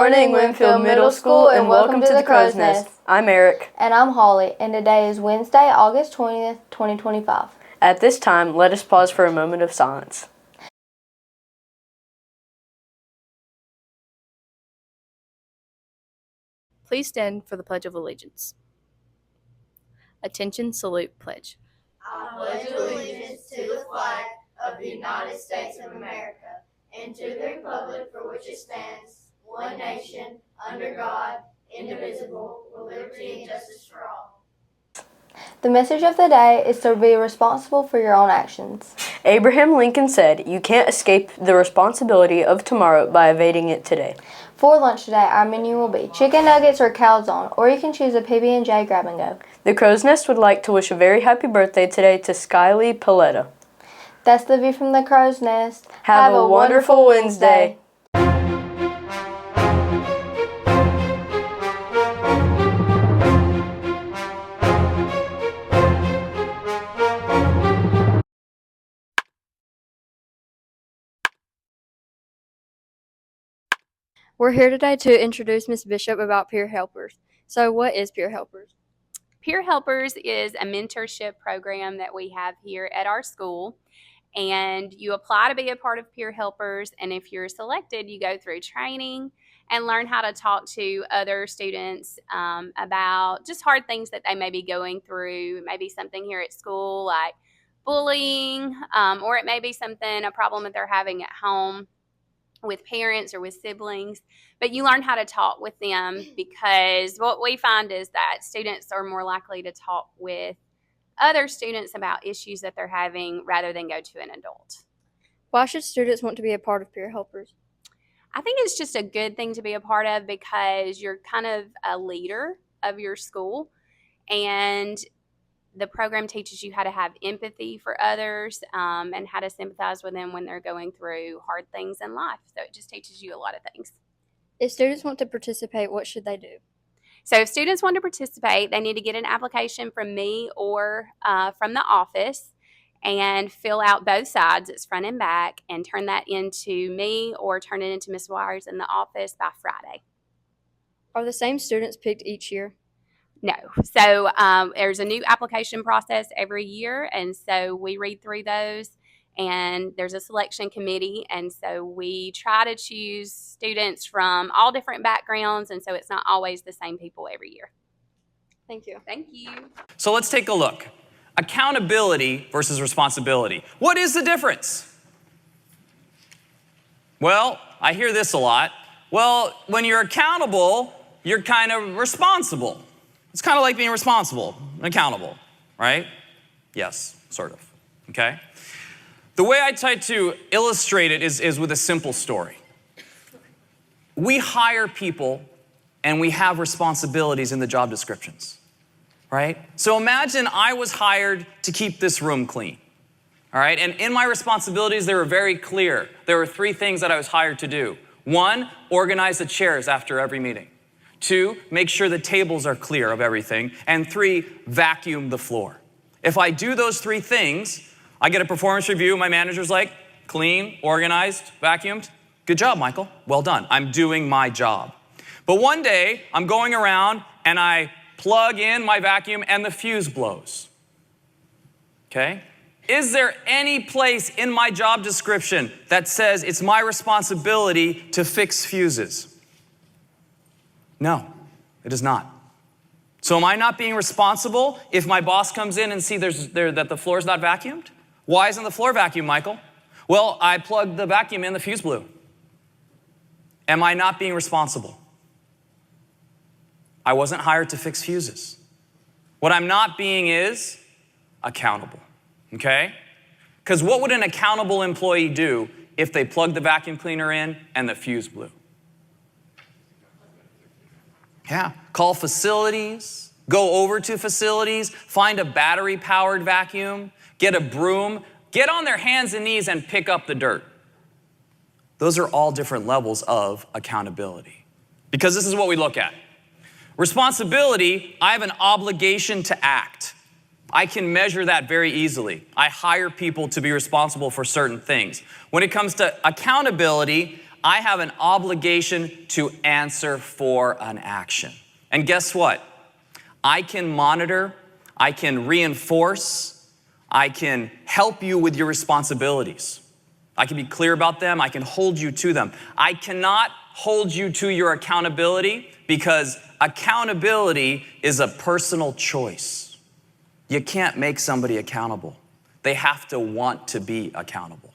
morning, Winfield Middle School, and welcome to the Crow's Nest. I'm Eric. And I'm Holly, and today is Wednesday, August 20th, 2025. At this time, let us pause for a moment of silence. Please stand for the Pledge of Allegiance. Attention, salute, pledge. I pledge allegiance to the flag of the United States of America and to the republic for which it stands, one nation, under God, indivisible, with liberty and justice for all. The message of the day is to be responsible for your own actions. Abraham Lincoln said, "You can't escape the responsibility of tomorrow by evading it today." For lunch today, our menu will be chicken nuggets or calzone, or you can choose a PB&J grab and go. The Crow's Nest would like to wish a very happy birthday today to Skyly Paletta. That's the view from the Crow's Nest. Have a wonderful Wednesday. We're here today to introduce Ms. Bishop about Peer Helpers. So what is Peer Helpers? Peer Helpers is a mentorship program that we have here at our school, and you apply to be a part of Peer Helpers, and if you're selected, you go through training and learn how to talk to other students about just hard things that they may be going through. Maybe something here at school like bullying, or it may be a problem that they're having at home with parents or with siblings, but you learn how to talk with them, because what we find is that students are more likely to talk with other students about issues that they're having rather than go to an adult. Why should students want to be a part of Peer Helpers? I think it's just a good thing to be a part of because you're kind of a leader of your school, and the program teaches you how to have empathy for others and how to sympathize with them when they're going through hard things in life. So it just teaches you a lot of things. If students want to participate, what should they do? So if students want to participate, they need to get an application from me or from the office and fill out both sides, it's front and back, and turn that into me or turn it into Ms. Wires in the office by Friday. Are the same students picked each year? No. So there's a new application process every year, and so we read through those, and there's a selection committee, and so we try to choose students from all different backgrounds, and so it's not always the same people every year. Thank you. Thank you. So let's take a look. Accountability versus responsibility. What is the difference? Well, I hear this a lot. Well, when you're accountable, you're kind of responsible. It's kind of like being responsible and accountable, right? Yes, sort of, okay? The way I try to illustrate it is with a simple story. We hire people and we have responsibilities in the job descriptions, right? So imagine I was hired to keep this room clean, all right? And in my responsibilities, they were very clear. There were 3 things that I was hired to do. 1, organize the chairs after every meeting. 2, make sure the tables are clear of everything. And 3, vacuum the floor. If I do those 3 things, I get a performance review. My manager's like, clean, organized, vacuumed. Good job, Michael. Well done. I'm doing my job. But one day, I'm going around and I plug in my vacuum and the fuse blows. Okay? Is there any place in my job description that says it's my responsibility to fix fuses? No, it is not. So am I not being responsible if my boss comes in and sees that the floor is not vacuumed? Why isn't the floor vacuumed, Michael? Well, I plugged the vacuum in, the fuse blew. Am I not being responsible? I wasn't hired to fix fuses. What I'm not being is accountable, okay? Because what would an accountable employee do if they plugged the vacuum cleaner in and the fuse blew? Yeah, call facilities, go over to facilities, find a battery-powered vacuum, get a broom, get on their hands and knees and pick up the dirt. Those are all different levels of accountability. Because this is what we look at. Responsibility, I have an obligation to act. I can measure that very easily. I hire people to be responsible for certain things. When it comes to accountability, I have an obligation to answer for an action. And guess what? I can monitor, I can reinforce, I can help you with your responsibilities. I can be clear about them, I can hold you to them. I cannot hold you to your accountability because accountability is a personal choice. You can't make somebody accountable. They have to want to be accountable.